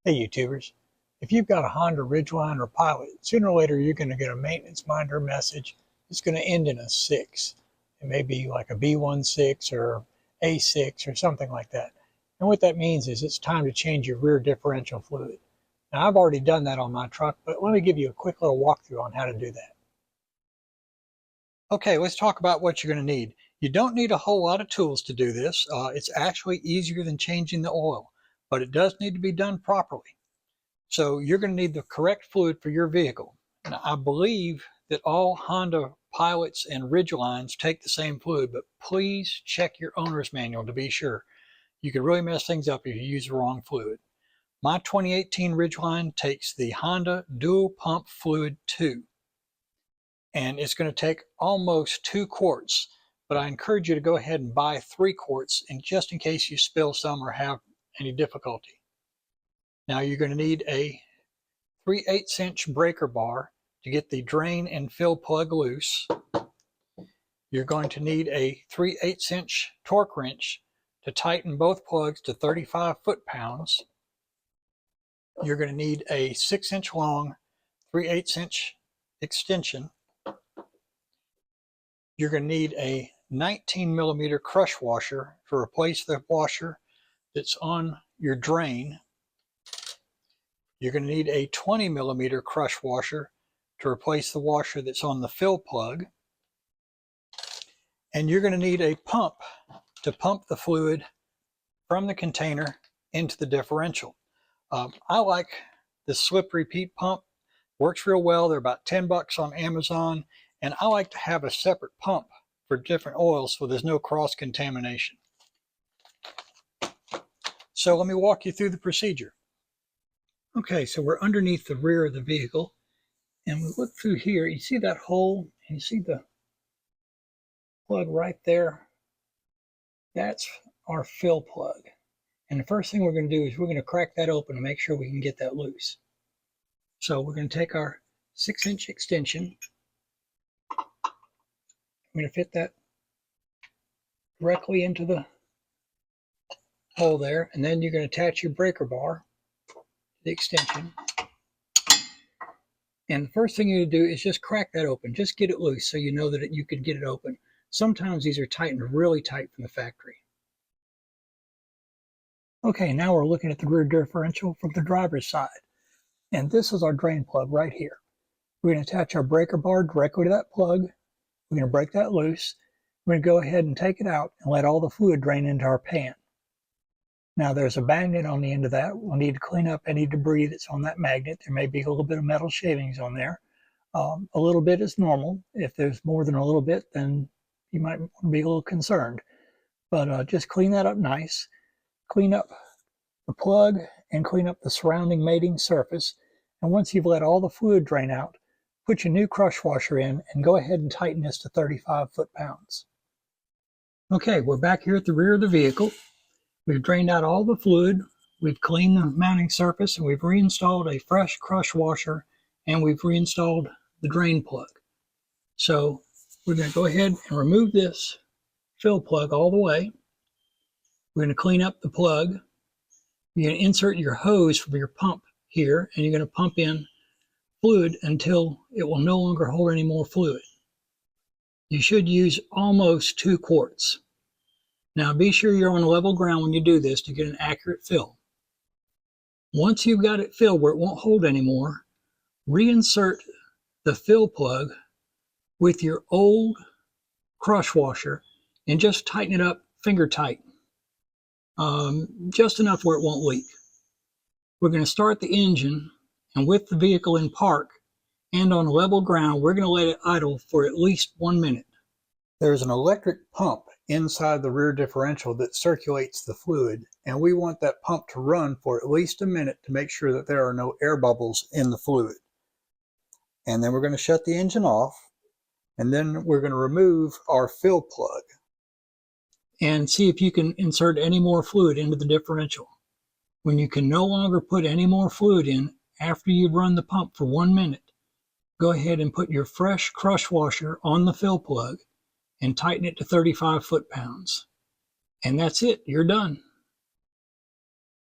Hey YouTubers, if you've got a Honda Ridgeline or Pilot, sooner or later you're going to get a maintenance minder message. It's going to end in a 6. It may be like a B16 or A6 or something like that. And what that means is it's time to change your rear differential fluid. Now I've already done that on my truck, but let me give you a quick little walkthrough on how to do that. Okay, let's talk about what you're going to need. You don't need a whole lot of tools to do this. It's actually easier than changing the oil, but it does need to be done properly. So you're going to need the correct fluid for your vehicle. Now, I believe that all Honda Pilots and Ridgelines take the same fluid, but please check your owner's manual to be sure. You can really mess things up if you use the wrong fluid. My 2018 Ridgeline takes the Honda Dual Pump Fluid 2, and it's going to take almost 2 quarts, but I encourage you to go ahead and buy 3 quarts, and just in case you spill some or have any difficulty. Now you're going to need a 3/8" breaker bar to get the drain and fill plug loose. You're going to need a 3/8" torque wrench to tighten both plugs to 35 foot-pounds. You're going to need a 6" long 3/8" extension. You're going to need a 19mm crush washer to replace the washer that's on your drain. You're going to need a 20mm crush washer to replace the washer that's on the fill plug. And you're going to need a pump to pump the fluid from the container into the differential. I like the slip repeat pump. Works real well. They're about 10 bucks on Amazon. And I like to have a separate pump for different oils so there's no cross-contamination. So let me walk you through the procedure. Okay, so we're underneath the rear of the vehicle, and we look through here. You see that hole, and you see the plug right there? That's our fill plug. And the first thing we're going to do is we're going to crack that open to make sure we can get that loose. So we're going to take our 6" extension. I'm going to fit that directly into the hole there, and then you're going to attach your breaker bar to the extension. And the first thing you do is just crack that open. Just get it loose so you know that you can get it open. Sometimes these are tightened really tight from the factory. Okay, now we're looking at the rear differential from the driver's side. And this is our drain plug right here. We're going to attach our breaker bar directly to that plug. We're going to break that loose. We're going to go ahead and take it out and let all the fluid drain into our pan. Now there's a magnet on the end of that. We'll need to clean up any debris that's on that magnet. There may be a little bit of metal shavings on there. A little bit is normal. If there's more than a little bit, then you might be a little concerned. But just clean that up nice. Clean up the plug and clean up the surrounding mating surface. And once you've let all the fluid drain out, put your new crush washer in and go ahead and tighten this to 35 foot-pounds. Okay, we're back here at the rear of the vehicle. We've drained out all the fluid, we've cleaned the mounting surface, and we've reinstalled a fresh crush washer, and we've reinstalled the drain plug. So we're going to go ahead and remove this fill plug all the way. We're going to clean up the plug. You're going to insert your hose from your pump here, and you're going to pump in fluid until it will no longer hold any more fluid. You should use almost 2 quarts. Now be sure you're on level ground when you do this to get an accurate fill. Once you've got it filled where it won't hold anymore, reinsert the fill plug with your old crush washer and just tighten it up finger tight. Just enough where it won't leak. We're going to start the engine, and with the vehicle in park and on level ground, we're going to let it idle for at least 1 minute. There's an electric pump inside the rear differential that circulates the fluid, and we want that pump to run for at least a minute to make sure that there are no air bubbles in the fluid. And then we're going to shut the engine off, and then we're going to remove our fill plug and see if you can insert any more fluid into the differential. When you can no longer put any more fluid in after you've run the pump for 1 minute, go ahead and put your fresh crush washer on the fill plug and tighten it to 35 foot-pounds. And that's it, you're done.